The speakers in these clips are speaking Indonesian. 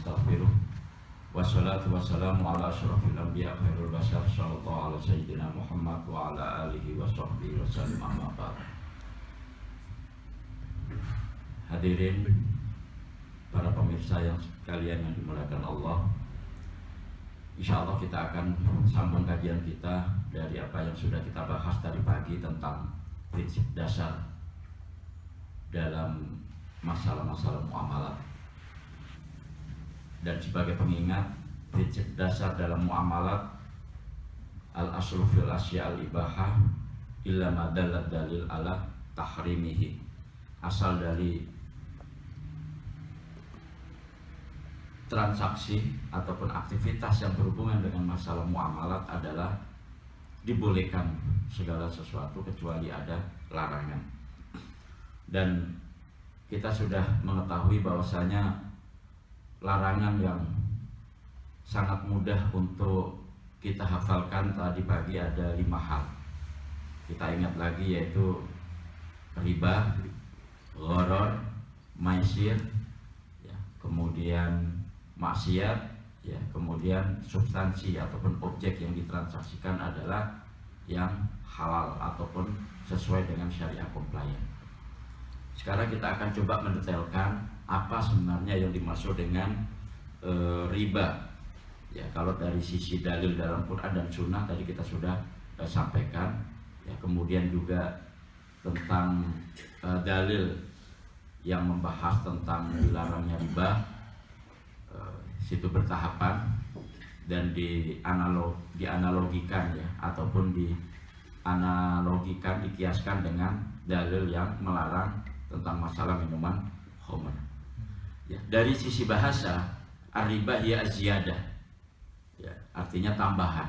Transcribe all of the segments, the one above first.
nastaghfiruh. Wassalatu wassalamu ala asyrafil anbiya khairul bashar sallallahu ala sayyidina Muhammad wa ala alihi wa sahbihi wa sallam amma ba'd. Hadirin para pemirsa yang sekalian yang dimuliakan Allah, insya Allah kita akan sambung kajian kita dari apa yang sudah kita bahas tadi pagi tentang prinsip dasar dalam masalah-masalah muamalah. Dan sebagai pengingat, prinsip dasar dalam muamalah al-aslu fil asya al-ibahah illa ma dallat dalil ala tahrimihi. Asal dari transaksi ataupun aktivitas yang berhubungan dengan masalah muamalat adalah dibolehkan segala sesuatu kecuali ada larangan. Dan kita sudah mengetahui bahwasanya larangan yang sangat mudah untuk kita hafalkan tadi pagi ada 5 hal. Kita ingat lagi, yaitu riba, gharar, maisir, ya, kemudian maksiat, ya, kemudian substansi ataupun objek yang ditransaksikan adalah yang halal ataupun sesuai dengan syariah compliant. Sekarang kita akan coba mendetailkan apa sebenarnya yang dimaksud dengan riba. Ya, kalau dari sisi dalil dalam Quran dan Sunnah tadi kita sudah sampaikan. Ya, kemudian juga tentang dalil yang membahas tentang dilarangnya riba, situ bertahapan dan dianalogikan, ya, ataupun dianalogikan, dikiaskan dengan dalil yang melarang tentang masalah minuman khamr. Ya, dari sisi bahasa, ar-riba hiya az-ziyadah, ya, artinya tambahan.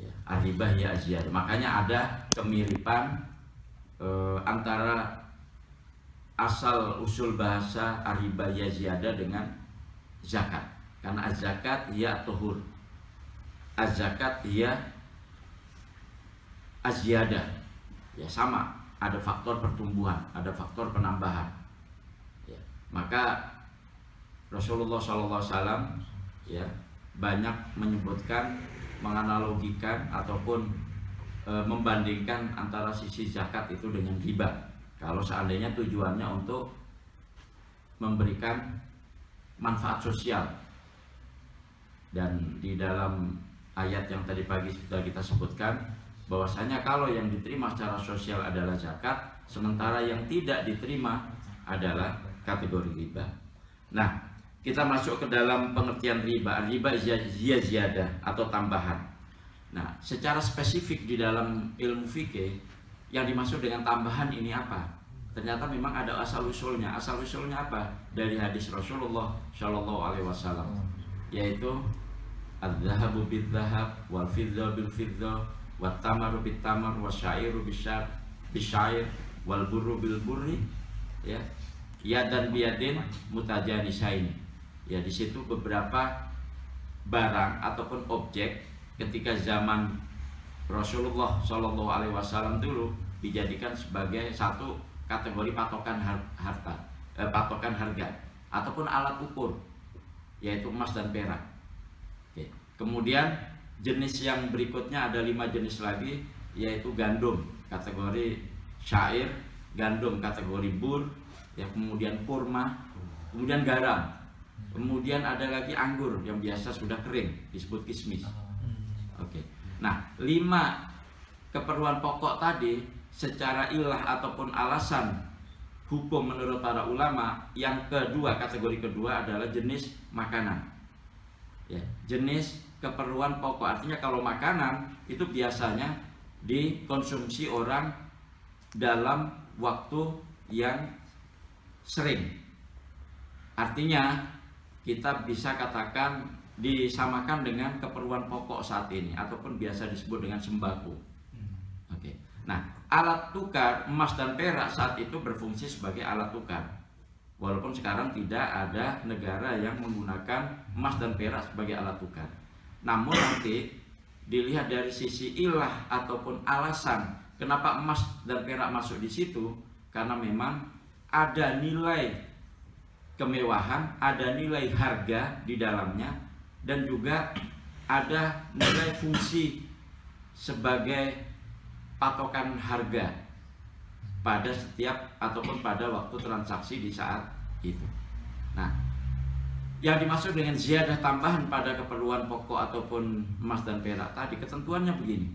Ya, ar-riba hiya az-ziyadah. Makanya ada kemiripan antara asal usul bahasa ar-riba hiya ziyadah dengan zakat. Karena az-zakat hiya tuhur, az-zakat hiya az-ziyadah. Ya, sama, ada faktor pertumbuhan, ada faktor penambahan. Maka Rasulullah SAW, ya, banyak menyebutkan, menganalogikan ataupun membandingkan antara sisi zakat itu dengan riba. Kalau seandainya tujuannya untuk memberikan manfaat sosial. Dan di dalam ayat yang tadi pagi sudah kita sebutkan, bahwasanya kalau yang diterima secara sosial adalah zakat, sementara yang tidak diterima adalah kategori riba. Nah, kita masuk ke dalam pengertian riba. Riba ziyadah atau tambahan. Nah, secara spesifik di dalam ilmu fikih yang dimaksud dengan tambahan ini apa? Ternyata memang ada asal usulnya. Asal usulnya apa? Dari hadis Rasulullah Shallallahu Alaihi Wasallam, yaitu al-dhahabu bil-dhahab, wal-fiddah bil-fiddah, wat-tamaru bil-tamar, wasyairu bil-syair, wal-burru bil-burri, ya. Yadan biyadin mutajanisain. Ya, di situ beberapa barang ataupun objek ketika zaman Rasulullah Shallallahu Alaihi Wasallam dulu dijadikan sebagai satu kategori patokan patokan harga ataupun alat ukur, yaitu emas dan perak. Oke. Kemudian jenis yang berikutnya ada 5 jenis lagi, yaitu gandum kategori syair, gandum kategori bur, ya, kemudian kurma, kemudian garam, kemudian ada lagi anggur yang biasa sudah kering disebut kismis. Oke. Nah, 5 keperluan pokok tadi secara ilah ataupun alasan hukum menurut para ulama, yang kedua, kategori kedua adalah jenis makanan. Ya, jenis keperluan pokok, artinya kalau makanan itu biasanya dikonsumsi orang dalam waktu yang sering. Artinya kita bisa katakan disamakan dengan keperluan pokok saat ini ataupun biasa disebut dengan sembako. Oke. Nah, alat tukar emas dan perak saat itu berfungsi sebagai alat tukar. Walaupun sekarang tidak ada negara yang menggunakan emas dan perak sebagai alat tukar. Namun nanti dilihat dari sisi ilah ataupun alasan kenapa emas dan perak masuk di situ, karena memang ada nilai kemewahan, ada nilai harga di dalamnya, dan juga ada nilai fungsi sebagai patokan harga pada setiap ataupun pada waktu transaksi di saat itu. Nah, yang dimaksud dengan ziyadah tambahan pada keperluan pokok ataupun emas dan perak tadi, ketentuannya begini.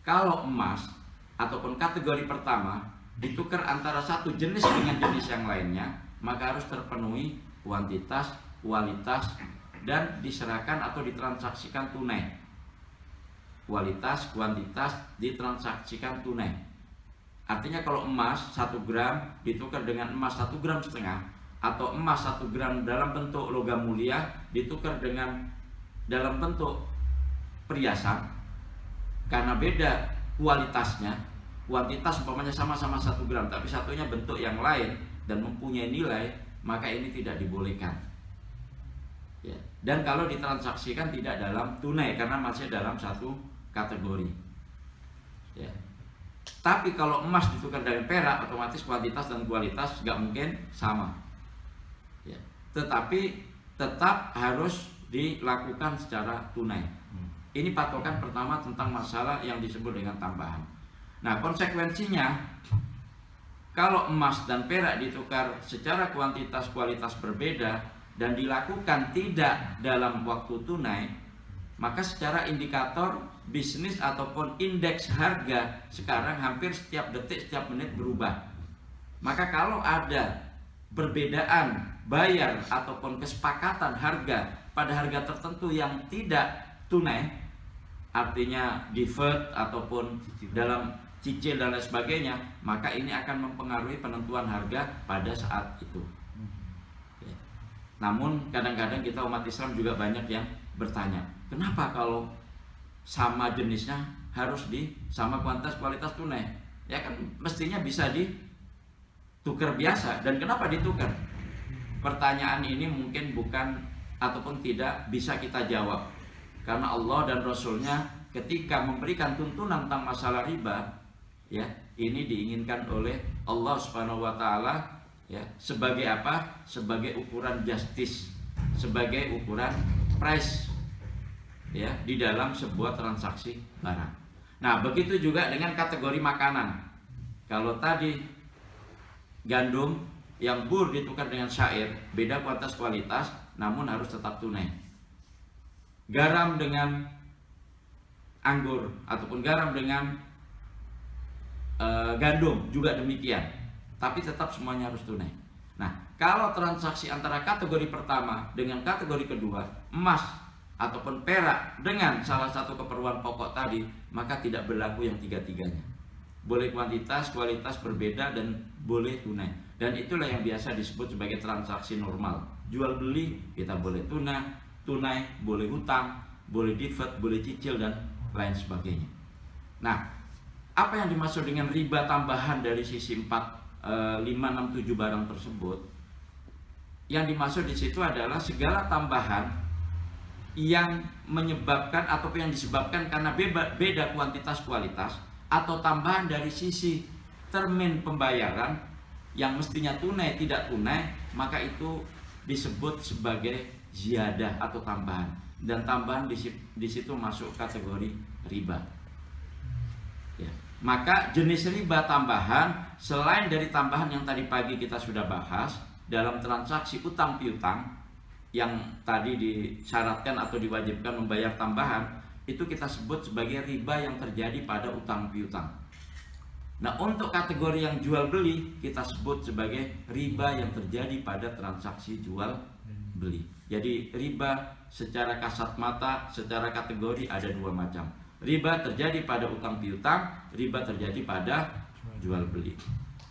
Kalau emas ataupun kategori pertama ditukar antara satu jenis dengan jenis yang lainnya, maka harus terpenuhi kuantitas, kualitas, dan diserahkan atau ditransaksikan tunai. Kualitas, kuantitas ditransaksikan tunai. Artinya kalau emas 1 gram ditukar dengan emas 1,5 gram, atau emas 1 gram dalam bentuk logam mulia ditukar dengan dalam bentuk perhiasan, karena beda kualitasnya, kuantitas umpamanya sama-sama 1 gram tapi satunya bentuk yang lain dan mempunyai nilai, maka ini tidak dibolehkan. Ya. Dan kalau ditransaksikan tidak dalam tunai karena masih dalam satu kategori. Ya. Tapi kalau emas ditukar dengan perak, otomatis kuantitas dan kualitas nggak mungkin sama. Ya. Tetapi tetap harus dilakukan secara tunai. Ini patokan pertama tentang masalah yang disebut dengan tambahan. Nah, konsekuensinya kalau emas dan perak ditukar secara kuantitas kualitas berbeda dan dilakukan tidak dalam waktu tunai, maka secara indikator bisnis ataupun indeks harga sekarang hampir setiap detik, setiap menit berubah. Maka kalau ada perbedaan bayar ataupun kesepakatan harga pada harga tertentu yang tidak tunai, artinya deferred ataupun dalam cicil dan lain sebagainya, maka ini akan mempengaruhi penentuan harga pada saat itu. Ya. Namun kadang-kadang kita umat Islam juga banyak yang bertanya, kenapa kalau sama jenisnya harus sama kualitas tunai? Ya kan mestinya bisa ditukar biasa, dan kenapa ditukar? Pertanyaan ini mungkin bukan ataupun tidak bisa kita jawab, karena Allah dan Rasulnya ketika memberikan tuntunan tentang masalah riba, ya ini diinginkan oleh Allah Subhanahu wa Ta'ala, ya sebagai apa? Sebagai ukuran justice, sebagai ukuran price, ya di dalam sebuah transaksi barang. Nah, begitu juga dengan kategori makanan. Kalau tadi gandum yang bur ditukar dengan syair, beda kualitas, namun harus tetap tunai. Garam dengan anggur ataupun garam dengan gandum juga demikian, tapi tetap semuanya harus tunai. Nah, kalau transaksi antara kategori pertama dengan kategori kedua, emas ataupun perak dengan salah satu keperluan pokok tadi, maka tidak berlaku yang tiga-tiganya. Boleh kuantitas, kualitas berbeda, dan boleh tunai. Dan itulah yang biasa disebut sebagai transaksi normal. Jual beli kita boleh tunai, boleh hutang, boleh deferred, boleh cicil, dan lain sebagainya. Nah, apa yang dimaksud dengan riba tambahan dari sisi 4, 5, 6, 7 barang tersebut? Yang dimaksud di situ adalah segala tambahan yang menyebabkan ataupun yang disebabkan karena beda kuantitas kualitas, atau tambahan dari sisi termin pembayaran yang mestinya tunai tidak tunai, maka itu disebut sebagai ziyadah atau tambahan, dan tambahan di situ masuk kategori riba. Ya. Maka jenis riba tambahan selain dari tambahan yang tadi pagi kita sudah bahas dalam transaksi utang piutang yang tadi disyaratkan atau diwajibkan membayar tambahan, itu kita sebut sebagai riba yang terjadi pada utang piutang. Nah, untuk kategori yang jual beli kita sebut sebagai riba yang terjadi pada transaksi jual beli. Jadi riba secara kasat mata, secara kategori ada 2 macam. Riba terjadi pada utang piutang, riba terjadi pada jual beli.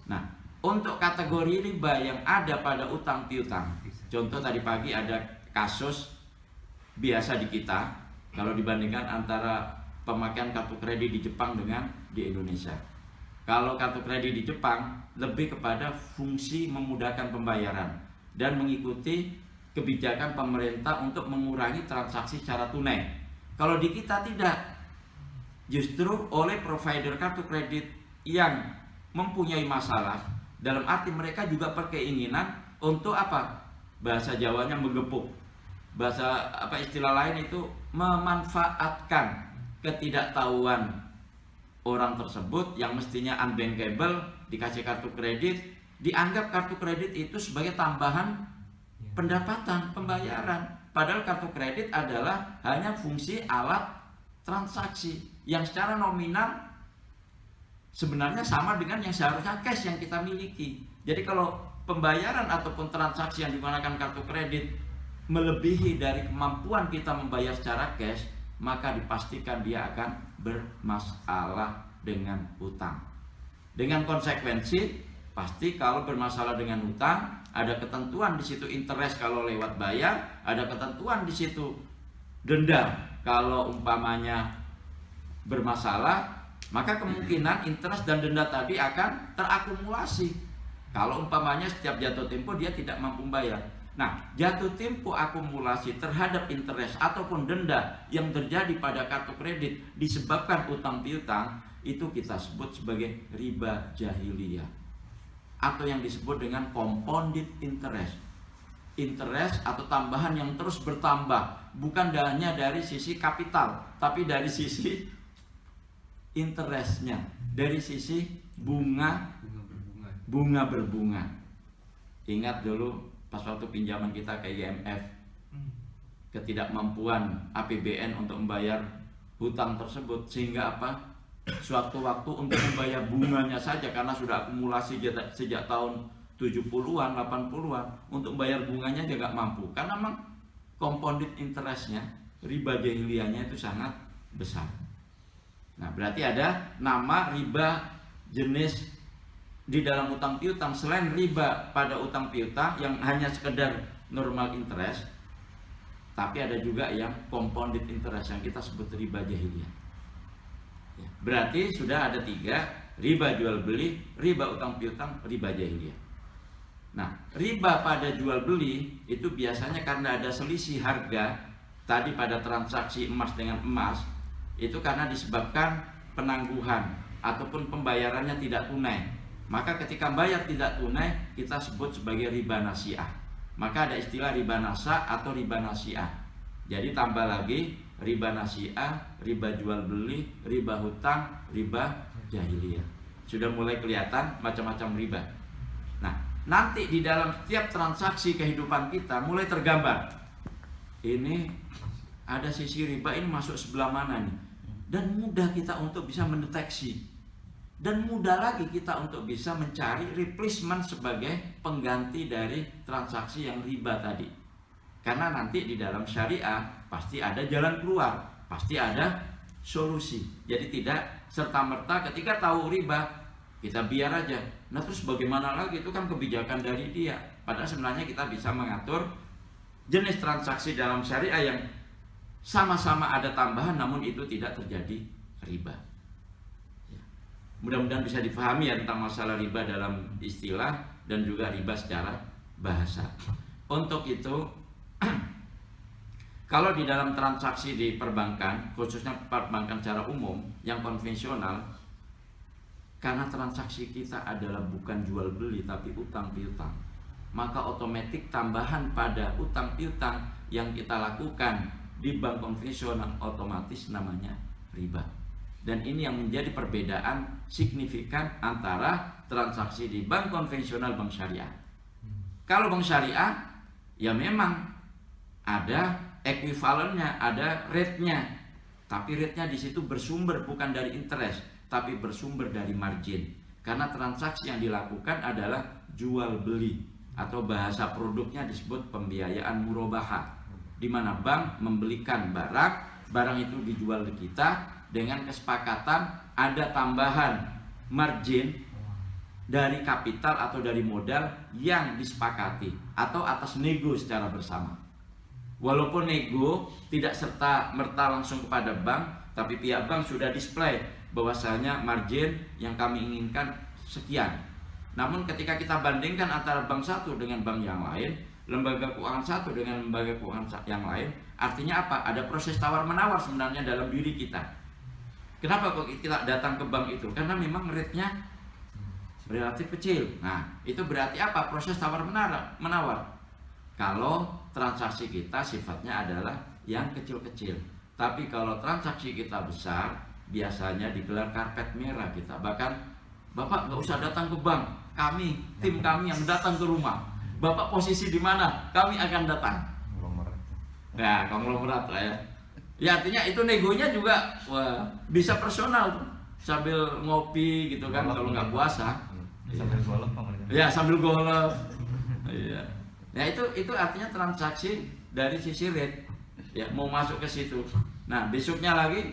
Nah, untuk kategori riba yang ada pada utang piutang, contoh tadi pagi ada kasus biasa di kita kalau dibandingkan antara pemakaian kartu kredit di Jepang dengan di Indonesia. Kalau kartu kredit di Jepang lebih kepada fungsi memudahkan pembayaran dan mengikuti kebijakan pemerintah untuk mengurangi transaksi secara tunai. Kalau di kita tidak, justru oleh provider kartu kredit yang mempunyai masalah, dalam arti mereka juga berkeinginan untuk apa? bahasa Jawanya menggepuk. Bahasa istilah lain itu memanfaatkan ketidaktahuan orang tersebut yang mestinya unbankable, dikasih kartu kredit, dianggap kartu kredit itu sebagai tambahan pendapatan, pembayaran. Padahal kartu kredit adalah hanya fungsi alat transaksi yang secara nominal sebenarnya sama dengan yang seharusnya cash yang kita miliki. Jadi kalau pembayaran ataupun transaksi yang digunakan kartu kredit melebihi dari kemampuan kita membayar secara cash, maka dipastikan dia akan bermasalah dengan hutang. Dengan konsekuensi, pasti kalau bermasalah dengan hutang, ada ketentuan di situ interest kalau lewat bayar, ada ketentuan di situ denda kalau umpamanya bermasalah, maka kemungkinan interest dan denda tadi akan terakumulasi. Kalau umpamanya setiap jatuh tempo dia tidak mampu bayar. Nah, jatuh tempo akumulasi terhadap interest ataupun denda yang terjadi pada kartu kredit disebabkan utang piutang, itu kita sebut sebagai riba jahiliyah atau yang disebut dengan compounded interest. Interest atau tambahan yang terus bertambah, bukan hanya dari sisi kapital, tapi dari sisi interestnya, dari sisi bunga berbunga. Ingat dulu pas waktu pinjaman kita ke IMF, ketidakmampuan APBN untuk membayar hutang tersebut, sehingga suatu waktu untuk membayar bunganya saja, karena sudah akumulasi sejak tahun 70-an, 80-an, untuk membayar bunganya juga gak mampu, karena memang compounded interestnya, riba jahiliyahnya itu sangat besar. Nah, berarti ada nama riba jenis di dalam utang piutang. Selain riba pada utang piutang yang hanya sekedar normal interest, tapi ada juga yang compounded interest yang kita sebut riba jahiliyah. Berarti sudah ada 3: riba jual beli, riba utang piutang, riba jahiliyah. Nah, riba pada jual beli itu biasanya karena ada selisih harga tadi pada transaksi emas dengan emas, itu karena disebabkan penangguhan ataupun pembayarannya tidak tunai. Maka ketika bayar tidak tunai, kita sebut sebagai riba nasiah. Maka ada istilah riba nasa atau riba nasiah. Jadi tambah lagi riba nasiah, riba jual beli, riba hutang, riba jahiliyah. Sudah mulai kelihatan macam-macam riba. Nah, nanti di dalam setiap transaksi kehidupan kita mulai tergambar. Ini ada sisi riba ini masuk sebelah mana nih? Dan mudah kita untuk bisa mendeteksi. Dan mudah lagi kita untuk bisa mencari replacement sebagai pengganti dari transaksi yang riba tadi. Karena nanti di dalam syariah pasti ada jalan keluar, pasti ada solusi. Jadi tidak serta-merta ketika tahu riba kita biar aja. Nah, terus bagaimana lagi? Itu kan kebijakan dari dia. Padahal sebenarnya kita bisa mengatur jenis transaksi dalam syariah yang sama-sama ada tambahan, namun itu tidak terjadi riba. Mudah-mudahan bisa dipahami ya tentang masalah riba dalam istilah dan juga riba secara bahasa. Untuk itu, kalau di dalam transaksi di perbankan, khususnya perbankan secara umum yang konvensional, karena transaksi kita adalah bukan jual beli tapi utang piutang, maka otomatis tambahan pada utang piutang yang kita lakukan di bank konvensional otomatis namanya riba. Dan ini yang menjadi perbedaan signifikan antara transaksi di bank konvensional, bank syariah. Kalau bank syariah, ya memang ada ekuivalennya, ada rate-nya. Tapi rate-nya di situ bersumber bukan dari interest, tapi bersumber dari margin. Karena transaksi yang dilakukan adalah jual beli, atau bahasa produknya disebut pembiayaan murabahah, di mana bank membelikan barang itu dijual ke kita dengan kesepakatan ada tambahan margin dari kapital atau dari modal yang disepakati atau atas nego secara bersama. Walaupun nego tidak serta-merta langsung kepada bank, tapi pihak bank sudah display bahwasanya margin yang kami inginkan sekian. Namun ketika kita bandingkan antara bank satu dengan bank yang lain, lembaga keuangan satu dengan lembaga keuangan yang lain, artinya apa? Ada proses tawar-menawar sebenarnya dalam diri kita. Kenapa kok kita datang ke bank itu? Karena memang rate-nya relatif kecil. Nah, itu berarti apa? Proses tawar-menawar. kalau transaksi kita sifatnya adalah yang kecil-kecil. Tapi kalau transaksi kita besar, biasanya digelar karpet merah kita. Bahkan Bapak nggak usah datang ke bank, tim kami yang datang ke rumah. Bapak posisi di mana, kami akan datang. Nah, konglomerat lah ya. Ya artinya itu negonya juga wah, bisa personal tuh. Sambil ngopi gitu kan kalau nggak puasa. Sambil golf ya sambil golf. Iya. Ya itu artinya transaksi dari sisi rate. Ya mau masuk ke situ. Nah besoknya lagi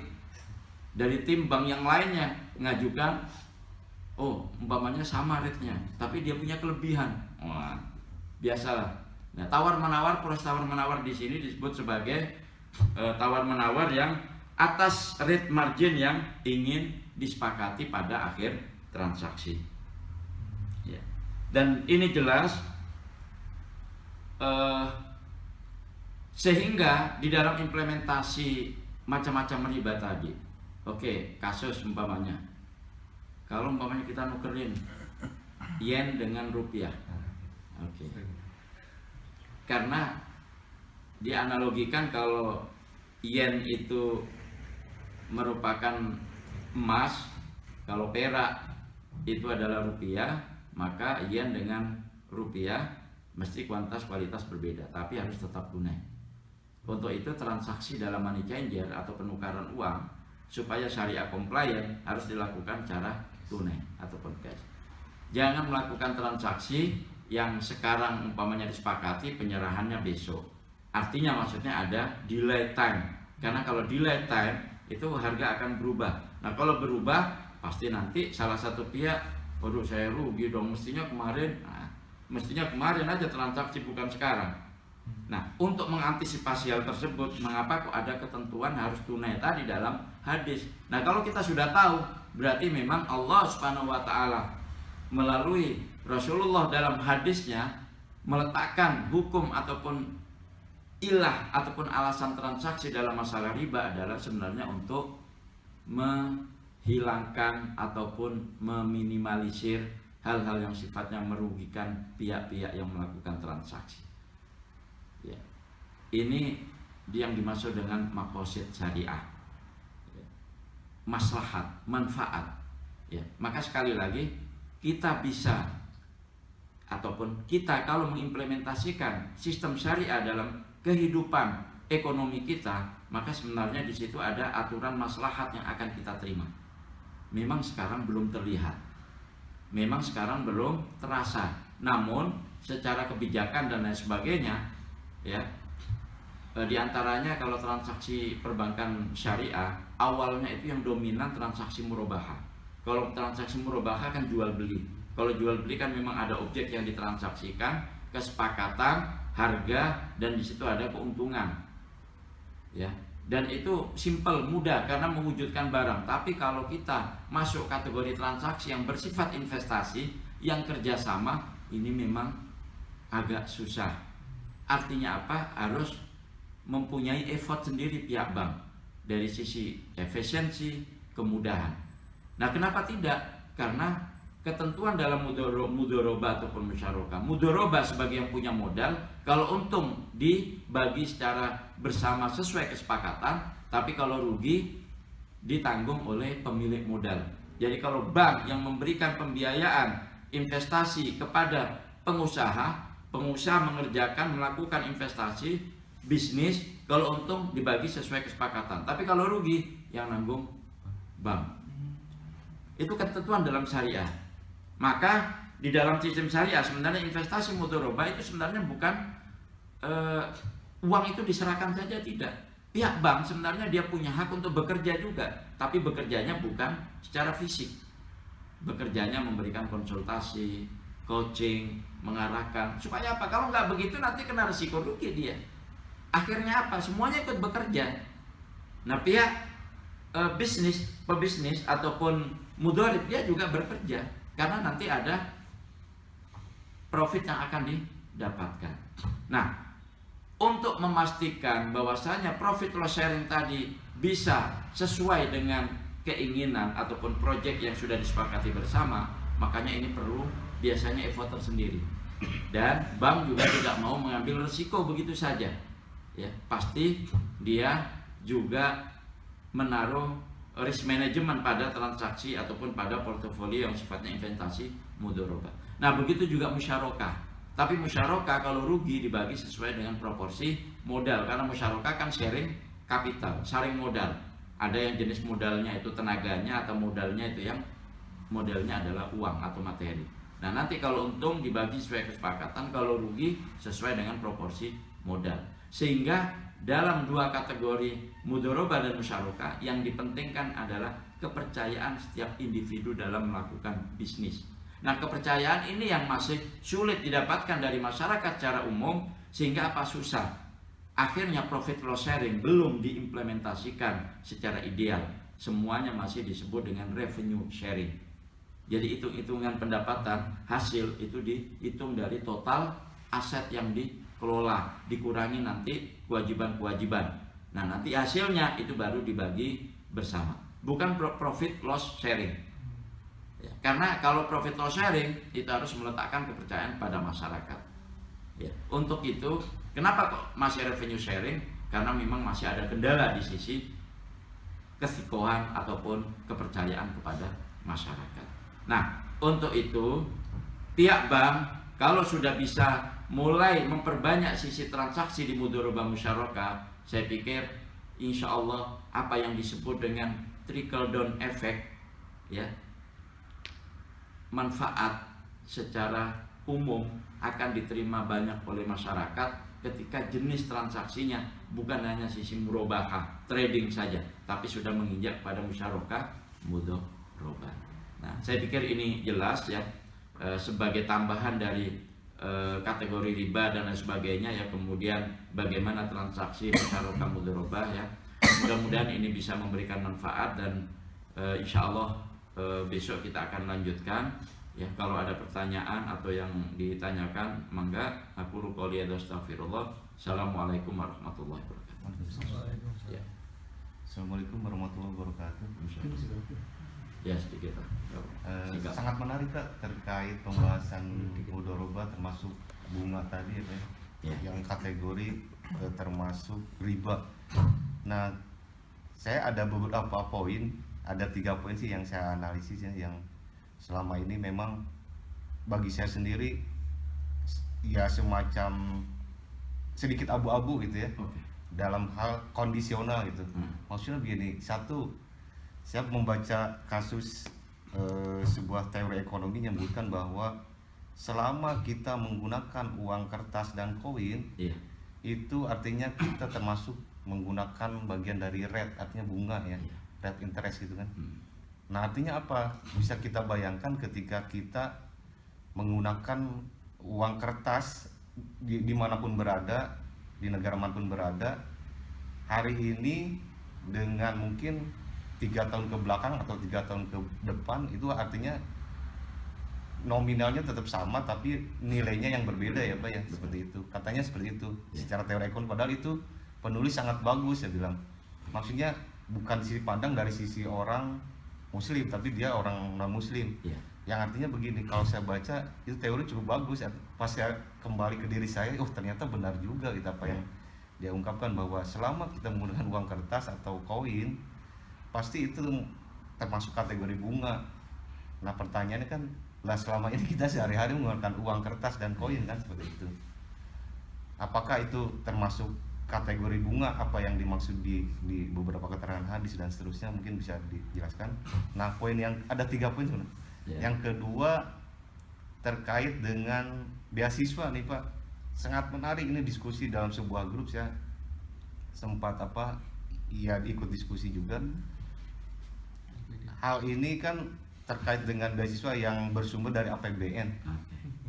dari tim bank yang lainnya mengajukan, oh umpamanya sama rate-nya, tapi dia punya kelebihan. Wah biasalah. Nah proses tawar menawar di sini disebut sebagai tawar menawar yang atas rate margin yang ingin disepakati pada akhir transaksi. Ya. Dan ini jelas sehingga di dalam implementasi macam-macam riba tadi, oke, kasus umpamanya kalau umpamanya kita nukerin yen dengan rupiah, oke, karena dianalogikan kalau yen itu merupakan emas, kalau perak itu adalah rupiah, maka yen dengan rupiah mesti kualitas berbeda, tapi harus tetap tunai. Untuk itu transaksi dalam money changer atau penukaran uang supaya syariah compliant harus dilakukan secara tunai ataupun cash. Jangan melakukan transaksi yang sekarang umpamanya disepakati penyerahannya besok. Artinya maksudnya ada delay time. Karena kalau delay time itu harga akan berubah. Nah kalau berubah pasti nanti salah satu pihak, waduh saya rugi dong, mestinya kemarin aja transaksi bukan sekarang. Nah untuk mengantisipasi hal tersebut, mengapa kok ada ketentuan harus tunai tadi dalam hadis. Nah kalau kita sudah tahu, berarti memang Allah Subhanahu wa ta'ala melalui Rasulullah dalam hadisnya meletakkan hukum ataupun ilah ataupun alasan transaksi dalam masalah riba adalah sebenarnya untuk menghilangkan ataupun meminimalisir hal-hal yang sifatnya merugikan pihak-pihak yang melakukan transaksi. Ya. Ini yang dimaksud dengan maqasid syariah, ya. Maslahat, manfaat. Ya. Maka sekali lagi kita bisa ataupun kita kalau mengimplementasikan sistem syariah dalam kehidupan ekonomi kita, maka sebenarnya di situ ada aturan maslahat yang akan kita terima. Memang sekarang belum terlihat. Memang sekarang belum terasa, namun secara kebijakan dan lain sebagainya, ya, diantaranya kalau transaksi perbankan syariah awalnya itu yang dominan transaksi murabahah. Kalau transaksi murabahah kan jual beli. Kalau jual beli kan memang ada objek yang ditransaksikan, kesepakatan, harga, dan di situ ada keuntungan, ya. Dan itu simple, mudah karena mewujudkan barang. Tapi kalau kita masuk kategori transaksi yang bersifat investasi, yang kerjasama, ini memang agak susah. Artinya apa? Harus mempunyai effort sendiri pihak bank dari sisi efisiensi, kemudahan. Nah kenapa tidak? Karena ketentuan dalam mudharabah ataupun musyarakah. Mudharabah sebagai yang punya modal, kalau untung dibagi secara bersama sesuai kesepakatan, tapi kalau rugi ditanggung oleh pemilik modal. Jadi kalau bank yang memberikan pembiayaan investasi kepada pengusaha melakukan investasi bisnis, kalau untung dibagi sesuai kesepakatan, tapi kalau rugi yang nanggung bank. Itu ketentuan dalam syariah. Maka di dalam sistem syariah sebenarnya investasi mudharabah itu sebenarnya bukan uang itu diserahkan saja, tidak. Pihak bank sebenarnya dia punya hak untuk bekerja juga, tapi bekerjanya bukan secara fisik. Bekerjanya memberikan konsultasi, coaching, mengarahkan. Supaya apa? Kalau nggak begitu nanti kena risiko rugi dia. Akhirnya apa? Semuanya ikut bekerja. Nah pihak pebisnis ataupun mudharib dia juga bekerja. Karena nanti ada profit yang akan didapatkan. Nah, untuk memastikan bahwasanya profit loss sharing tadi bisa sesuai dengan keinginan ataupun proyek yang sudah disepakati bersama, makanya ini perlu biasanya effort tersendiri. Dan bank juga tidak mau mengambil risiko begitu saja. Ya, pasti dia juga menaruh risk management pada transaksi ataupun pada portofolio yang sifatnya investasi mudharabah. Nah, begitu juga musyarakah. Tapi musyarakah kalau rugi dibagi sesuai dengan proporsi modal, karena musyarakah kan sharing kapital, sharing modal. Ada yang jenis modalnya itu tenaganya, atau modalnya itu yang modalnya adalah uang atau materi. Nah, nanti kalau untung dibagi sesuai kesepakatan, kalau rugi sesuai dengan proporsi modal. Sehingga dalam dua kategori mudharabah dan musyarakah, yang dipentingkan adalah kepercayaan setiap individu dalam melakukan bisnis. Nah, kepercayaan ini yang masih sulit didapatkan dari masyarakat secara umum, sehingga apa, susah. Akhirnya profit loss sharing belum diimplementasikan secara ideal. Semuanya masih disebut dengan revenue sharing. Jadi hitung-hitungan pendapatan hasil itu dihitung dari total aset yang dikelola, dikurangi nanti kewajiban-kewajiban. Nah, nanti hasilnya itu baru dibagi bersama. Bukan profit loss sharing. Ya, karena kalau profit loss sharing itu harus meletakkan kepercayaan pada masyarakat. Ya, untuk itu kenapa kok masih revenue sharing? Karena memang masih ada kendala di sisi kesikohan ataupun kepercayaan kepada masyarakat. Nah, untuk itu pihak bank kalau sudah bisa mulai memperbanyak sisi transaksi di mudharabah musyarakah, saya pikir insya Allah apa yang disebut dengan trickle down effect, ya, manfaat secara umum akan diterima banyak oleh masyarakat ketika jenis transaksinya bukan hanya sisi murabahah trading saja, tapi sudah menginjak pada musyarakah mudharabah. Nah, saya pikir ini jelas ya, sebagai tambahan dari kategori riba dan lain sebagainya ya, kemudian bagaimana transaksi musyarakah mudharabah ya. Mudah-mudahan ini bisa memberikan manfaat dan insya Allah besok kita akan lanjutkan ya. Kalau ada pertanyaan atau yang ditanyakan, mangga. Aku qouli hadza astaghfirullah. Assalamualaikum warahmatullahi wabarakatuh. Ya. Assalamualaikum warahmatullahi wabarakatuh. Ya, sedikit lah. Sangat menarik Kak terkait pembahasan mudharabah termasuk bunga tadi ya, yang kategori termasuk riba. Nah, saya ada beberapa poin, ada 3 poin sih yang saya analisis ya, yang selama ini memang bagi saya sendiri ya semacam sedikit abu-abu gitu ya, dalam hal kondisional gitu. Maksudnya begini, satu, saya membaca kasus sebuah teori ekonomi yang menyebutkan bahwa selama kita menggunakan uang kertas dan koin, itu artinya kita termasuk menggunakan bagian dari rate, artinya bunga ya, rate interest gitu kan. Nah, artinya apa? Bisa kita bayangkan ketika kita menggunakan uang kertas dimanapun berada, di negara manapun berada, hari ini dengan mungkin 3 tahun ke belakang atau 3 tahun ke depan, itu artinya nominalnya tetap sama tapi nilainya yang berbeda ya Pak ya, seperti itu. Katanya seperti itu secara teori ekonomi, padahal itu penulis sangat bagus ya bilang. Maksudnya bukan sisi pandang dari sisi orang muslim, tapi dia orang non muslim. Yang artinya begini, kalau saya baca itu teori cukup bagus ya. Pas saya kembali ke diri saya, oh ternyata benar juga gitu apa yang dia ungkapkan, bahwa selama kita menggunakan uang kertas atau koin, pasti itu termasuk kategori bunga. Nah, pertanyaannya kan, lah selama ini kita sehari-hari menggunakan uang kertas dan koin kan, seperti itu. Apakah itu termasuk kategori bunga, apa yang dimaksud di beberapa keterangan hadis dan seterusnya, mungkin bisa dijelaskan. Nah, poin yang ada 3 poin sebenarnya. Yang kedua terkait dengan beasiswa nih Pak. Sangat menarik ini diskusi dalam sebuah grup, saya sempat ikut diskusi juga. Hal ini kan terkait dengan beasiswa yang bersumber dari APBN.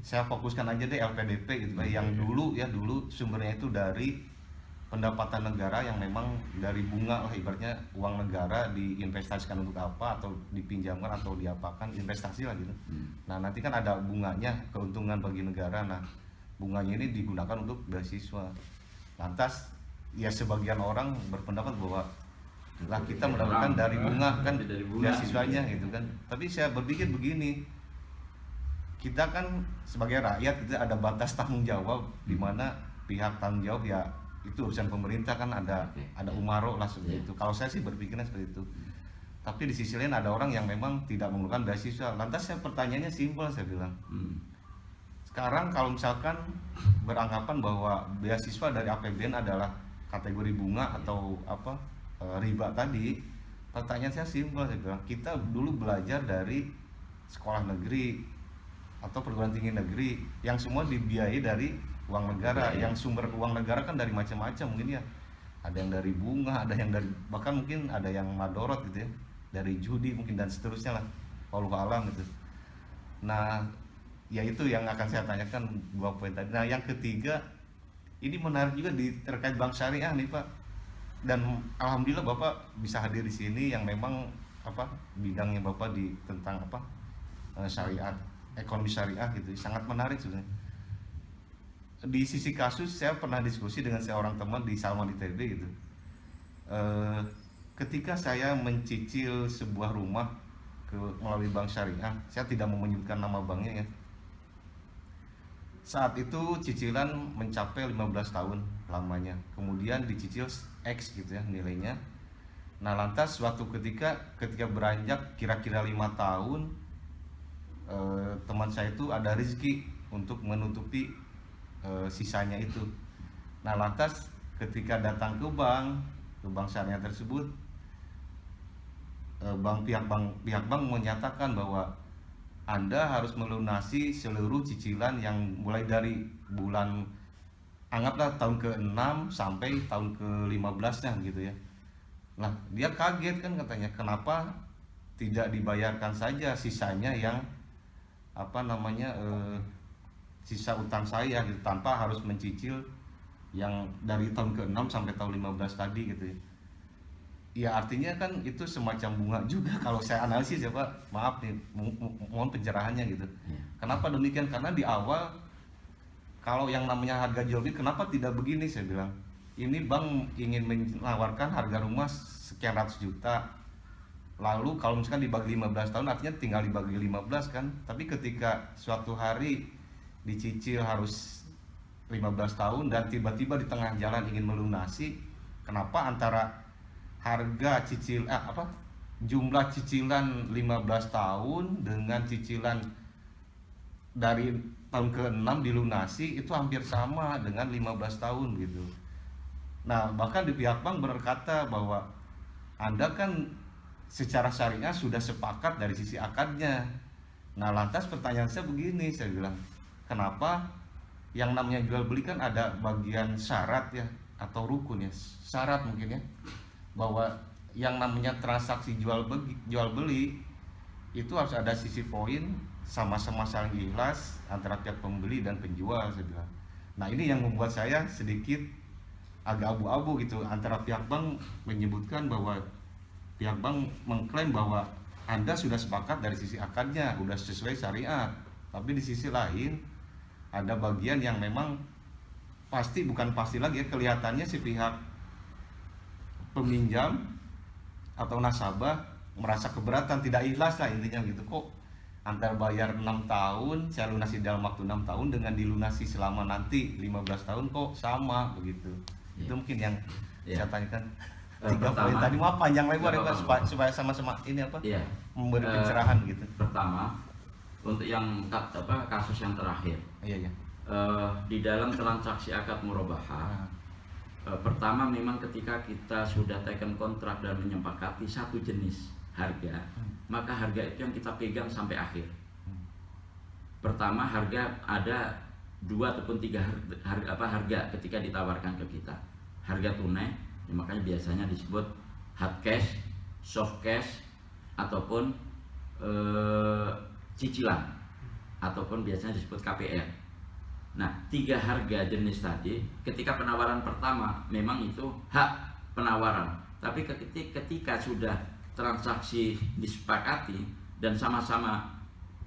Saya fokuskan aja deh LPDP gitu Pak. Yang dulu sumbernya itu dari pendapatan negara, yang memang dari bunga lah, ibaratnya uang negara diinvestasikan untuk apa, atau dipinjamkan atau diapakan, investasi lah gitu. Nah, nanti kan ada bunganya, keuntungan bagi negara. Nah, bunganya ini digunakan untuk beasiswa. Lantas ya sebagian orang berpendapat bahwa lah kita mendapatkan dari bunga kan beasiswanya gitu kan. Tapi saya berpikir begini, kita kan sebagai rakyat kita ada batas tanggung jawab, di mana pihak tanggung jawab ya itu urusan pemerintah kan, ada umaro lah seperti itu. Kalau saya sih berpikirnya seperti itu. Tapi di sisi lain ada orang yang memang tidak menggunakan beasiswa. Lantas saya pertanyaannya simpel, saya bilang. Sekarang kalau misalkan beranggapan bahwa beasiswa dari APBN adalah kategori bunga atau apa riba tadi, pertanyaan saya simpel, saya bilang kita dulu belajar dari sekolah negeri atau perguruan tinggi negeri yang semua dibiayai dari uang negara, yang sumber uang negara kan dari macam-macam mungkin ya, ada yang dari bunga, ada yang dari bahkan mungkin ada yang madorot gitu ya, dari judi mungkin dan seterusnya lah, wallahu alam gitu. Nah ya itu yang akan saya tanyakan 2 poin tadi. Nah yang ketiga ini menarik juga terkait bank syariah nih Pak, dan alhamdulillah Bapak bisa hadir di sini yang memang apa bidangnya Bapak di tentang apa syariat, ekonomi syariah gitu, sangat menarik sebenarnya. Di sisi kasus saya pernah diskusi dengan seorang teman di Salman ITB gitu. Ketika saya mencicil sebuah rumah melalui bank syariah, saya tidak mau menyebutkan nama banknya ya. Saat itu cicilan mencapai 15 tahun lamanya. Kemudian dicicil X gitu ya nilainya. Nah, lantas suatu ketika beranjak kira-kira 5 tahun, teman saya itu ada rezeki untuk menutupi sisanya itu. Nah, lantas ketika datang ke bank syariah tersebut, pihak bank menyatakan bahwa Anda harus melunasi seluruh cicilan yang mulai dari bulan anggaplah tahun ke-6 sampai tahun ke-15-nya gitu ya. Nah, dia kaget kan katanya, kenapa tidak dibayarkan saja sisanya yang apa namanya sisa utang saya gitu, tanpa harus mencicil yang dari tahun ke-6 sampai tahun 15 tadi gitu ya. Ya artinya kan itu semacam bunga juga kalau saya analisis ya Pak, maaf nih mohon pencerahannya gitu. Kenapa demikian? Karena di awal kalau yang namanya harga jual beli kenapa tidak begini, saya bilang ini bank ingin menawarkan harga rumah sekian ratus juta, lalu kalau misalkan dibagi 15 tahun artinya tinggal dibagi 15 kan, tapi ketika suatu hari dicicil harus 15 tahun dan tiba-tiba di tengah jalan ingin melunasi, kenapa antara harga jumlah cicilan 15 tahun dengan cicilan dari tahun ke-6 dilunasi itu hampir sama dengan 15 tahun gitu. Nah, bahkan di pihak bank berkata bahwa Anda kan secara syariah sudah sepakat dari sisi akadnya. Nah, lantas pertanyaan saya begini, saya bilang, kenapa yang namanya jual beli kan ada bagian syarat ya, atau rukun ya, syarat mungkin ya, bahwa yang namanya transaksi jual beli itu harus ada sisi poin sama-sama saling ikhlas antara pihak pembeli dan penjual, saya bilang. Nah, ini yang membuat saya sedikit agak abu-abu gitu, antara pihak bank menyebutkan bahwa pihak bank mengklaim bahwa Anda sudah sepakat dari sisi akadnya, sudah sesuai syariat, tapi di sisi lain ada bagian yang memang bukan pasti lagi ya, kelihatannya si pihak peminjam atau nasabah merasa keberatan, tidak ikhlas lah intinya gitu. Kok antar bayar 6 tahun saya lunasi dalam waktu 6 tahun dengan dilunasi selama nanti 15 tahun kok sama begitu. Itu mungkin yang saya tanyakan. 3 poin tadi, mau panjang lebar ya Pak, supaya sama-sama ini memberi pencerahan gitu. Pertama, untuk yang kasus yang terakhir, di dalam transaksi akad murabahah, pertama memang ketika kita sudah taken kontrak dan menyepakati satu jenis harga, maka harga itu yang kita pegang sampai akhir. Pertama, harga ada 2 ataupun 3 harga ketika ditawarkan ke kita. Harga tunai, ya makanya biasanya disebut hard cash, soft cash, ataupun cicilan, ataupun biasanya disebut KPR. Nah, 3 harga jenis tadi ketika penawaran pertama memang itu hak penawaran, tapi ketika sudah transaksi disepakati dan sama-sama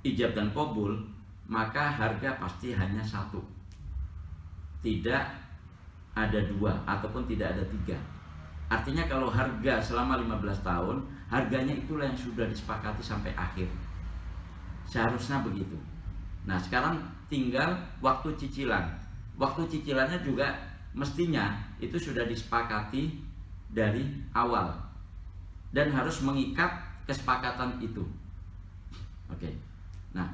ijab dan qabul, maka harga pasti hanya 1, tidak ada 2 ataupun tidak ada 3. Artinya kalau harga selama 15 tahun, harganya itulah yang sudah disepakati sampai akhir. Seharusnya begitu. Nah sekarang tinggal waktu cicilan. Waktu cicilannya juga mestinya itu sudah disepakati dari awal dan harus mengikat kesepakatan itu. Oke. Nah,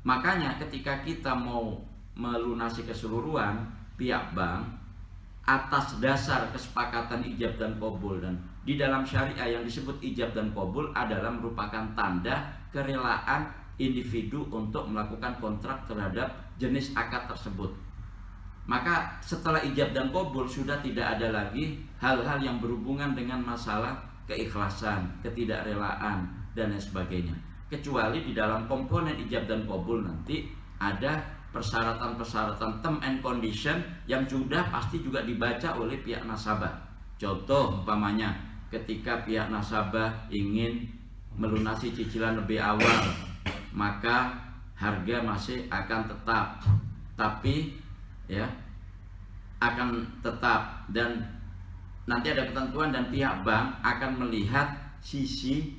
makanya ketika kita mau melunasi keseluruhan, pihak bank atas dasar kesepakatan ijab dan qabul, dan di dalam syariah yang disebut ijab dan qabul adalah merupakan tanda kerelaan individu untuk melakukan kontrak terhadap jenis akad tersebut. Maka setelah ijab dan qabul sudah tidak ada lagi hal-hal yang berhubungan dengan masalah keikhlasan, ketidakrelaan dan lain sebagainya. Kecuali di dalam komponen ijab dan qabul nanti ada persyaratan-persyaratan term and condition yang sudah pasti juga dibaca oleh pihak nasabah. Contoh umpamanya ketika pihak nasabah ingin melunasi cicilan lebih awal, maka harga masih akan tetap, tapi ya akan tetap, dan nanti ada ketentuan dan pihak bank akan melihat sisi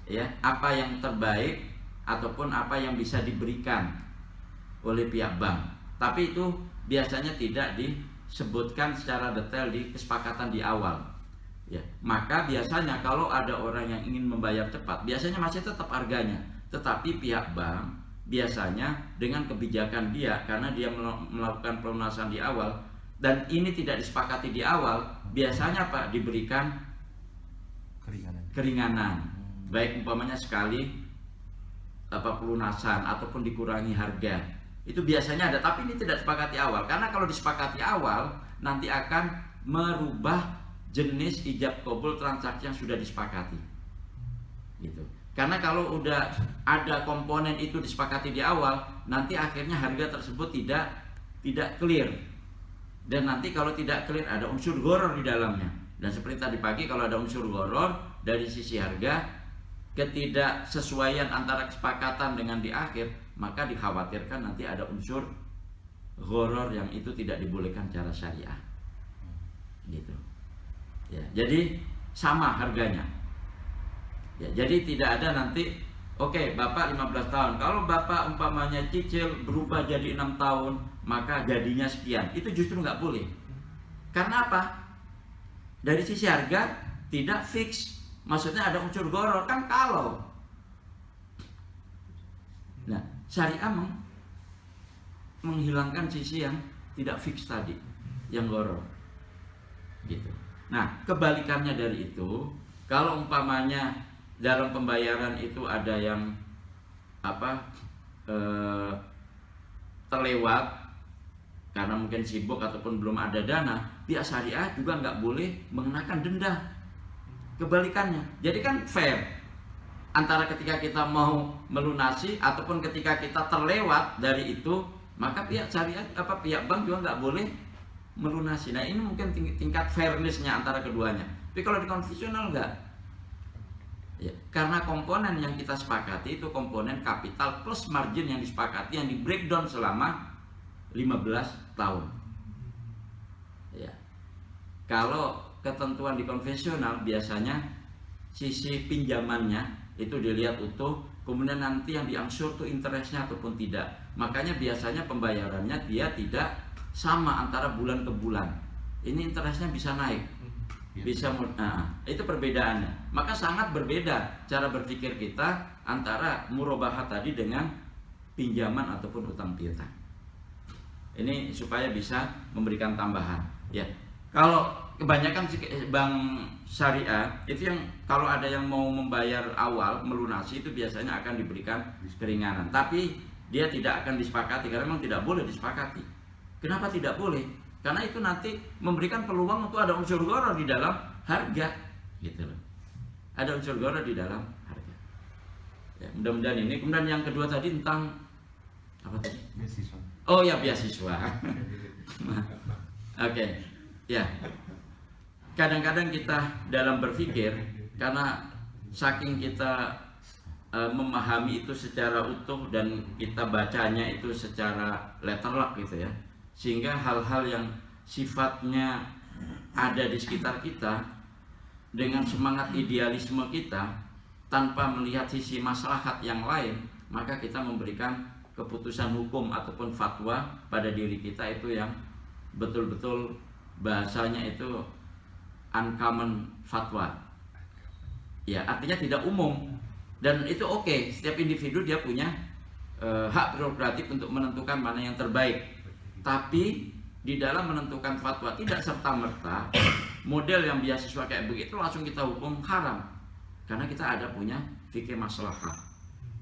ya apa yang terbaik ataupun apa yang bisa diberikan oleh pihak bank. Tapi itu biasanya tidak disebutkan secara detail di kesepakatan di awal. Ya, maka biasanya kalau ada orang yang ingin membayar cepat, biasanya masih tetap harganya, tetapi pihak bank biasanya dengan kebijakan dia, karena dia melakukan pelunasan di awal dan ini tidak disepakati di awal, biasanya Pak diberikan keringanan. Baik umpamanya sekali pelunasan ataupun dikurangi harga. Itu biasanya ada, tapi ini tidak disepakati awal. Karena kalau disepakati awal nanti akan merubah jenis ijab qabul transaksi yang sudah disepakati. Gitu. Karena kalau udah ada komponen itu disepakati di awal, nanti akhirnya harga tersebut tidak clear. Dan nanti kalau tidak clear ada unsur gharar di dalamnya. Dan seperti tadi pagi kalau ada unsur gharar dari sisi harga, ketidaksesuaian antara kesepakatan dengan di akhir, maka dikhawatirkan nanti ada unsur gharar yang itu tidak dibolehkan secara syariah. Gitu. Ya, jadi sama harganya. Ya, jadi tidak ada nanti oke, Bapak 15 tahun. Kalau Bapak umpamanya cicil berubah jadi 6 tahun, maka jadinya sekian. Itu justru nggak boleh. Karena apa? Dari sisi harga tidak fix. Maksudnya ada unsur gharar kan kalau. Nah, syariah menghilangkan sisi yang tidak fix tadi, yang gharar. Gitu. Nah, kebalikannya dari itu, kalau umpamanya dalam pembayaran itu ada yang terlewat karena mungkin sibuk ataupun belum ada dana, pihak syariah juga nggak boleh mengenakan denda. Kebalikannya, jadi kan fair antara ketika kita mau melunasi ataupun ketika kita terlewat dari itu, maka pihak syariah pihak bank juga nggak boleh melunasi. Nah ini mungkin tingkat fairnessnya antara keduanya. Tapi kalau di konvensional enggak. Ya, karena komponen yang kita sepakati itu komponen kapital plus margin yang disepakati yang di breakdown selama 15 tahun. Ya. Kalau ketentuan di konvensional biasanya sisi pinjamannya itu dilihat utuh, kemudian nanti yang diangsur tuh interestnya ataupun tidak. Makanya biasanya pembayarannya dia tidak sama antara bulan ke bulan. Ini interestnya bisa naik, bisa itu perbedaannya. Maka sangat berbeda cara berpikir kita antara murabahat tadi dengan pinjaman ataupun utang piutang. Ini supaya bisa memberikan tambahan. Ya, kalau kebanyakan bank syariah itu yang kalau ada yang mau membayar awal melunasi itu biasanya akan diberikan keringanan. Tapi dia tidak akan disepakati karena memang tidak boleh disepakati. Kenapa tidak boleh? Karena itu nanti memberikan peluang untuk ada unsur gharar di dalam harga, gitu loh. Ada unsur gharar di dalam harga. Ya, mudah-mudahan ini. Kemudian yang kedua tadi tentang apa tadi? Beasiswa. Oh ya, beasiswa. Oke. Ya. Kadang-kadang kita dalam berpikir karena saking kita memahami itu secara utuh dan kita bacanya itu secara letterlock gitu ya. Sehingga hal-hal yang sifatnya ada di sekitar kita dengan semangat idealisme kita tanpa melihat sisi maslahat yang lain, maka kita memberikan keputusan hukum ataupun fatwa pada diri kita itu yang betul-betul bahasanya itu uncommon fatwa. Ya, artinya tidak umum, dan itu oke. Setiap individu dia punya hak prerogatif untuk menentukan mana yang terbaik. Tapi di dalam menentukan fatwa tidak serta-merta model yang beasiswa kayak begitu langsung kita hukum haram. Karena kita ada punya fikih maslahah,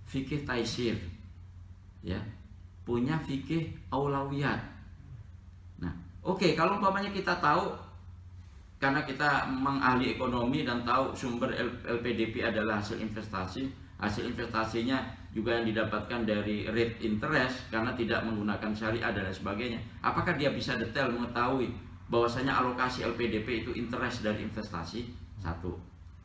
fikih taisir, ya, punya fikih aulawiyat. Nah, oke, kalau umpamanya kita tahu, karena kita memang ahli ekonomi dan tahu sumber LPDP adalah hasil investasi, hasil investasinya juga yang didapatkan dari rate interest karena tidak menggunakan syariah dan lain sebagainya. Apakah dia bisa detail mengetahui bahwasanya alokasi LPDP itu interest dari investasi? Satu.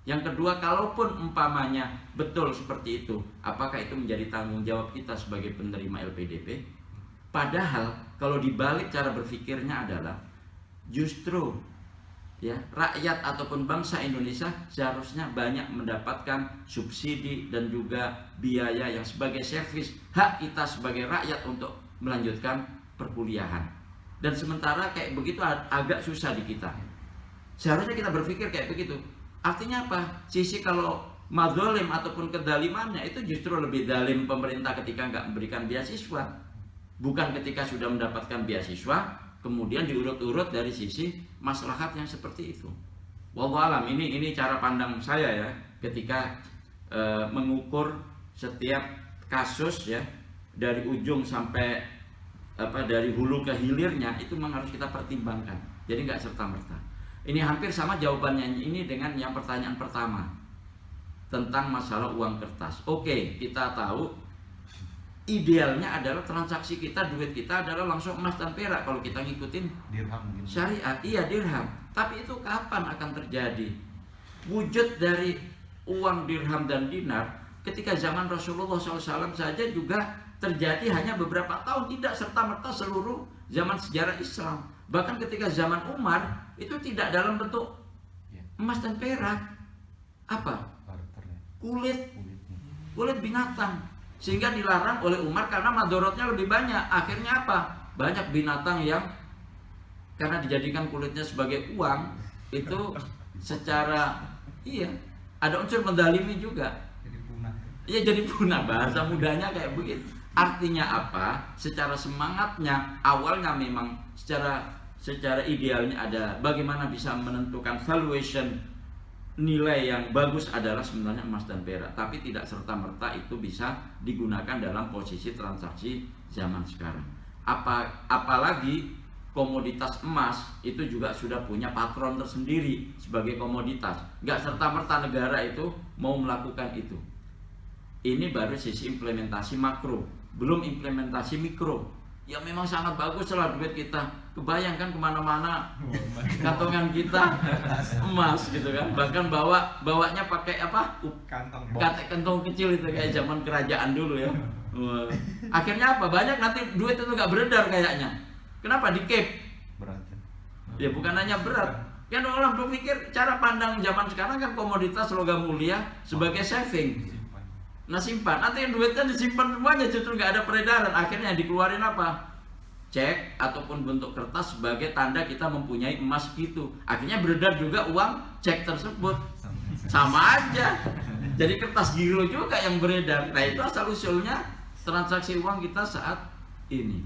Yang kedua, kalaupun umpamanya betul seperti itu, apakah itu menjadi tanggung jawab kita sebagai penerima LPDP? Padahal kalau dibalik cara berpikirnya adalah justru ya, rakyat ataupun bangsa Indonesia seharusnya banyak mendapatkan subsidi dan juga biaya yang sebagai servis hak kita sebagai rakyat untuk melanjutkan perkuliahan. Dan sementara kayak begitu agak susah di kita. Seharusnya kita berpikir kayak begitu. Artinya apa? Sisi kalau madzolim ataupun kedalimannya itu justru lebih dalim pemerintah ketika nggak memberikan beasiswa, bukan ketika sudah mendapatkan beasiswa kemudian diurut-urut dari sisi maslahat yang seperti itu. Wallahu alam, ini cara pandang saya ya ketika mengukur setiap kasus ya dari ujung sampai dari hulu ke hilirnya, itu memang harus kita pertimbangkan. Jadi nggak serta-merta. Ini hampir sama jawabannya ini dengan yang pertanyaan pertama tentang masalah uang kertas. Oke, kita tahu idealnya adalah transaksi kita, duit kita adalah langsung emas dan perak kalau kita ngikutin dirham syariat. Iya, dirham. Tapi itu kapan akan terjadi? Wujud dari uang dirham dan dinar ketika zaman Rasulullah SAW saja juga terjadi hanya beberapa tahun, tidak serta-merta seluruh zaman sejarah Islam. Bahkan ketika zaman Umar itu tidak dalam bentuk emas dan perak. Apa? Kulit binatang. Sehingga dilarang oleh Umar karena madorotnya lebih banyak. Akhirnya apa? Banyak binatang yang karena dijadikan kulitnya sebagai uang itu secara ada unsur mendalimi juga. Jadi punah. Iya, jadi punah, bahasa mudanya kayak begitu. Artinya apa? Secara semangatnya awalnya memang secara idealnya ada bagaimana bisa menentukan valuation nilai yang bagus adalah sebenarnya emas dan perak, tapi tidak serta-merta itu bisa digunakan dalam posisi transaksi zaman sekarang. Apalagi komoditas emas itu juga sudah punya patron tersendiri sebagai komoditas. Nggak serta-merta negara itu mau melakukan itu. Ini baru sisi implementasi makro, belum implementasi mikro. Ya memang sangat bagus lah duit kita. Kebayangkan kemana-mana kantongan kita emas gitu kan. Bahkan bawanya pakai apa? Kantong kecil itu kayak zaman kerajaan dulu ya. Akhirnya apa? Banyak nanti duit itu nggak beredar kayaknya. Kenapa? Di cap. berat. Ya bukan hanya berat. Kan orang berpikir cara pandang zaman sekarang kan komoditas logam mulia sebagai saving. Nah simpan, nanti duitnya disimpan semuanya justru nggak ada peredaran. Akhirnya dikeluarin apa? Cek ataupun bentuk kertas sebagai tanda kita mempunyai emas gitu. Akhirnya beredar juga uang cek tersebut. Sama aja. Jadi kertas giro juga yang beredar. Nah itu asal usulnya transaksi uang kita saat ini.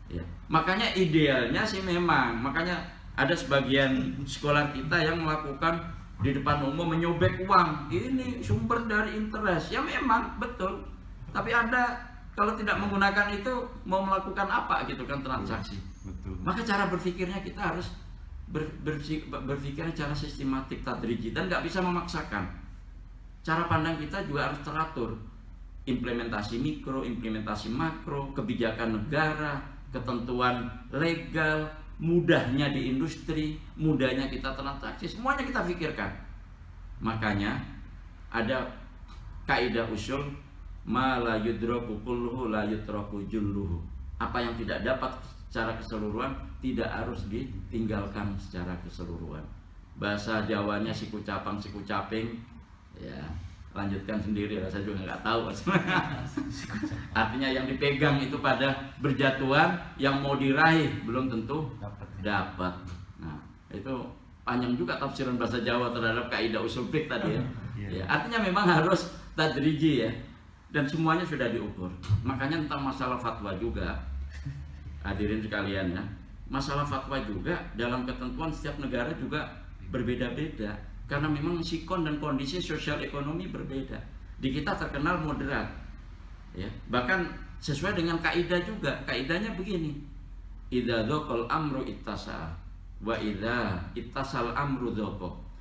Ya. Makanya idealnya sih memang, makanya ada sebagian sekolah kita yang melakukan di depan umum menyobek uang. Ini sumber dari interest. Ya memang betul. Tapi Anda kalau tidak menggunakan itu mau melakukan apa gitu kan transaksi. Betul. Maka cara berpikirnya kita harus berpikir secara sistematik, tadriji, dan nggak bisa memaksakan. Cara pandang kita juga harus teratur. Implementasi mikro, implementasi makro, kebijakan negara, ketentuan legal, mudahnya di industri, mudahnya kita transaksi, semuanya kita pikirkan. Makanya ada kaidah usul ma la yudraku kulluhu la yutraku julluhu. Apa yang tidak dapat secara keseluruhan tidak harus ditinggalkan secara keseluruhan. Bahasa Jawanya siku capang siku caping ya. lanjutkan sendiri lah, saya juga nggak tahu. Artinya yang dipegang itu pada berjatuhan, yang mau diraih belum tentu dapat. Nah, itu panjang juga tafsiran bahasa Jawa terhadap kaidah usul fiqh tadi ya. Ya, artinya memang harus tadriji ya, dan semuanya sudah diukur. Makanya tentang masalah fatwa juga, hadirin sekalian ya, masalah fatwa juga dalam ketentuan setiap negara juga berbeda-beda, karena memang sikon dan kondisi sosial ekonomi berbeda. Di kita terkenal moderat ya, bahkan sesuai dengan kaidah juga. Kaidahnya begini, idza dzaqal amru ittasa wa idza ittasal amru dzaqa.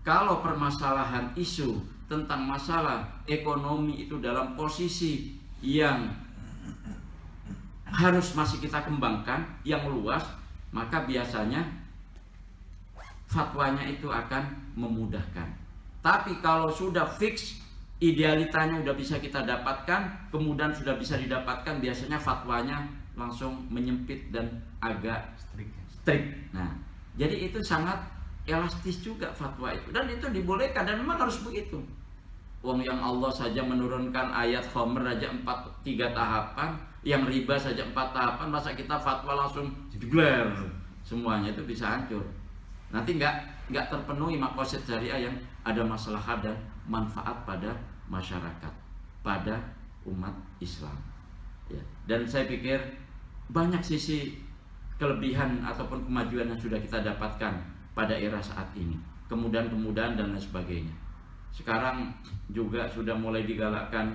Kalau permasalahan isu tentang masalah ekonomi itu dalam posisi yang harus masih kita kembangkan, yang luas, maka biasanya fatwanya itu akan memudahkan. Tapi kalau sudah fix, idealitanya sudah bisa kita dapatkan, kemudian sudah bisa didapatkan, biasanya fatwanya langsung menyempit dan agak strict. Nah, jadi itu sangat elastis juga fatwa itu, dan itu dibolehkan dan memang harus begitu. Wong yang Allah saja menurunkan ayat khamr aja 3 tahapan, yang riba saja 4 tahapan, masa kita fatwa langsung jegler semuanya, itu bisa hancur. Nanti nggak terpenuhi maqasid syariah yang ada maslahat dan manfaat pada masyarakat, pada umat Islam. Ya. Dan saya pikir banyak sisi kelebihan ataupun kemajuan yang sudah kita dapatkan pada era saat ini, kemudahan-kemudahan dan lain sebagainya. Sekarang juga sudah mulai digalakkan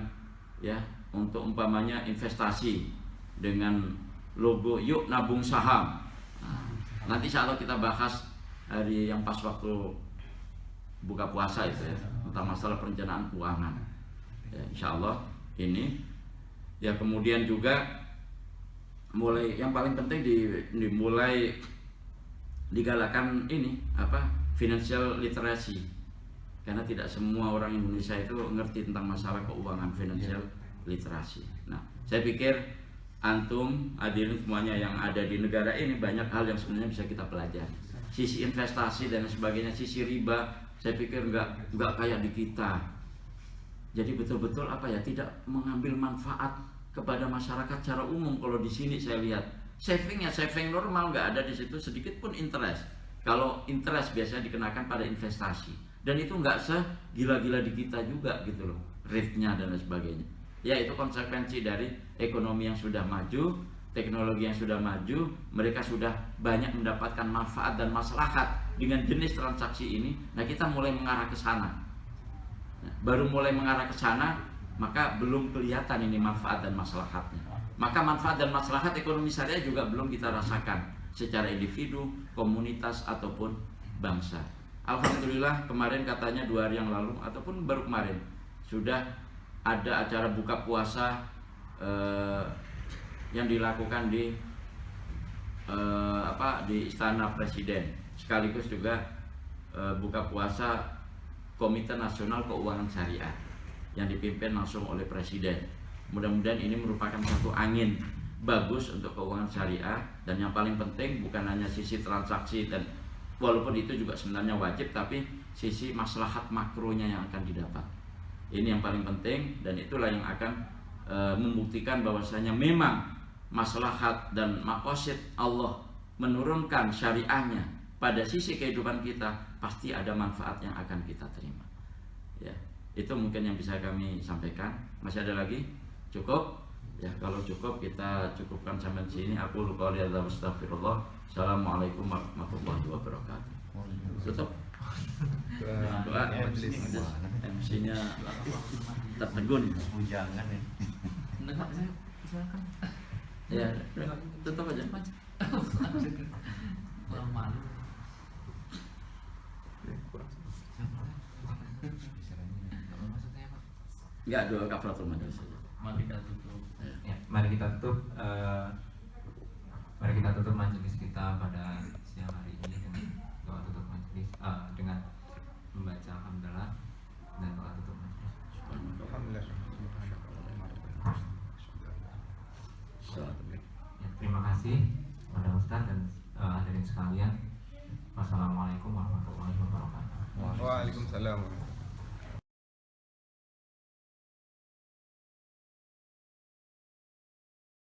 ya untuk umpamanya investasi dengan logo yuk nabung saham. Nah, nanti insya Allah kita bahas hari yang pas waktu buka puasa itu ya, tentang masalah perencanaan keuangan ya, insya Allah ini ya. Kemudian juga mulai yang paling penting dimulai digalakkan ini apa, financial literacy, karena tidak semua orang Indonesia itu ngerti tentang masalah keuangan, financial literasi. Nah, saya pikir antum hadirin semuanya yang ada di negara ini banyak hal yang sebenarnya bisa kita pelajari. Sisi investasi dan sebagainya, sisi riba, saya pikir nggak kayak di kita. Jadi betul-betul apa ya, tidak mengambil manfaat kepada masyarakat secara umum. Kalau di sini saya lihat savingnya saving normal, nggak ada di situ sedikit pun interest. Kalau interest biasanya dikenakan pada investasi, dan itu nggak segila-gila di kita juga gitu loh, rate-nya dan lain sebagainya. Ya, itu konsekuensi dari ekonomi yang sudah maju, teknologi yang sudah maju, mereka sudah banyak mendapatkan manfaat dan maslahat dengan jenis transaksi ini. Nah, kita mulai mengarah ke sana. Nah, baru mulai mengarah ke sana, maka belum kelihatan ini manfaat dan maslahatnya. Maka manfaat dan maslahat ekonomi syariah juga belum kita rasakan secara individu, komunitas ataupun bangsa. Alhamdulillah kemarin katanya 2 hari yang lalu ataupun baru kemarin sudah ada acara buka puasa yang dilakukan di Istana Presiden, sekaligus juga buka puasa Komite Nasional Keuangan Syariah yang dipimpin langsung oleh Presiden. Mudah-mudahan ini merupakan satu angin bagus untuk keuangan syariah, dan yang paling penting bukan hanya sisi transaksi, dan walaupun itu juga sebenarnya wajib, tapi sisi maslahat makronya yang akan didapat. Ini yang paling penting, dan itulah yang akan membuktikan bahwasanya memang maslahat dan maqasid Allah menurunkan syariahnya pada sisi kehidupan kita, pasti ada manfaat yang akan kita terima. Ya, itu mungkin yang bisa kami sampaikan. Masih ada lagi? Cukup? Ya, kalau cukup kita cukupkan sampai di sini. Aku lupa lihat, astagfirullah. Assalamualaikum warahmatullahi wabarakatuh. Tutup. Doa. MC-nya tertegun. Jangan ya. Ya, tutup aja. Enggak, doa kafaratul majelis saja. Mari kita tutup. Ya, mari kita tutup majelis kita pada siang hari ini dengan doa tutup majelis, dengan membaca alhamdulillah dan doa tutup majelis. Ya, terima kasih kepada Ustaz dan hadirin sekalian. Wassalamualaikum warahmatullahi wabarakatuh. Waalaikumsalam.